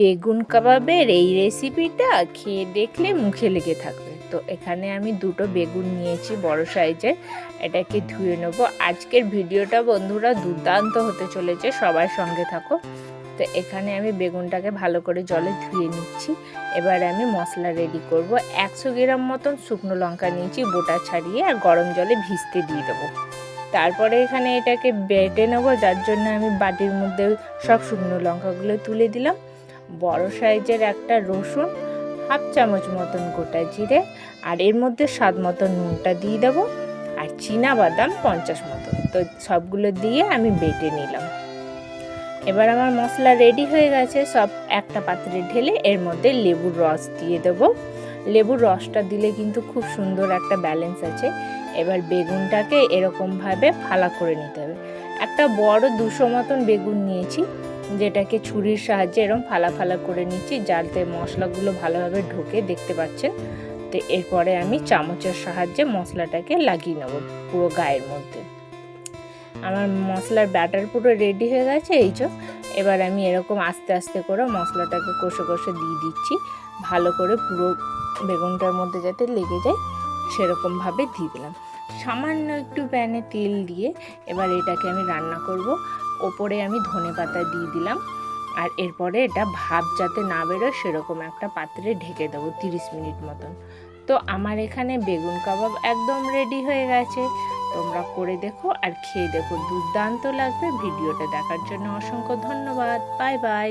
বেগুন কাবাবের এই রেসিপিটা খেয়ে দেখলে মুখে লেগে থাকবে। তো এখানে আমি দুটো বেগুন নিয়েছি বড় সাইজের, এটাকে ধুয়ে নেব। আজকের ভিডিওটা বন্ধুরা দুর্দান্ত হতে চলেছে, সবার সঙ্গে থাকো। তো এখানে আমি বেগুনটাকে ভালো করে জলে ধুয়ে নিচ্ছি। এবার আমি মশলা রেডি করব। 100 গ্রাম মতন শুকনো লঙ্কা নিয়েছি বোটা ছাড়িয়ে, আর গরম জলে ভিজতে দিয়ে দেবো। তারপরে এখানে এটাকে বেটে নেবো, যার জন্য আমি বাটির মধ্যে সব শুকনো লঙ্কাগুলো তুলে দিলাম। বড় সাইজের একটা রসুন, হাফ চামচ মতন গোটা জিরে, আর এর মধ্যে স্বাদ মতন নুনটা দিয়ে দেবো, আর চীনা বাদাম 50 মতন। তো সবগুলো দিয়ে আমি বেটে নিলাম। এবার আমার মশলা রেডি হয়ে গেছে। সব একটা পাত্রে ঢেলে এর মধ্যে লেবুর রস দিয়ে দেবো। লেবুর রসটা দিলে কিন্তু খুব সুন্দর একটা ব্যালেন্স আছে। এবার বেগুনটাকে এরকমভাবে ফালা করে নিতে হবে। একটা বড় 200 মতন বেগুন নিয়েছি, যেটাকে ছুরির সাহায্যে এরকম ফালা ফালা করে নিচ্ছি, যাতে মশলাগুলো ভালোভাবে ঢোকে, দেখতে পাচ্ছেন। তো এরপরে আমি চামচের সাহায্যে মশলাটাকে লাগিয়ে নেব পুরো গায়ের মধ্যে। আমার মশলার ব্যাটার পুরো রেডি হয়ে গেছে। এই যে এবার আমি এরকম আস্তে আস্তে করে মশলাটাকে কষে কষে দিয়ে দিচ্ছি, ভালো করে পুরো বেগুনটার মধ্যে যাতে লেগে যায় সেরকমভাবে দিয়ে দিলাম। সামান্য একটু প্যানে তেল দিয়ে এবার এটাকে আমি রান্না করব। ওপরে আমি ধনেপাতা দিয়ে দিলাম, আর এরপরে এটা ভাপ যাতে না বেরোয় সেরকম একটা পাত্রে ঢেকে দেবো 30 মিনিট মতন। তো আমার এখানে বেগুন কাবাব একদম রেডি হয়ে গেছে। তোমরা করে দেখো আর খেয়ে দেখো, দুর্দান্ত লাগবে। ভিডিওটা দেখার জন্য অসংখ্য ধন্যবাদ। Bye bye.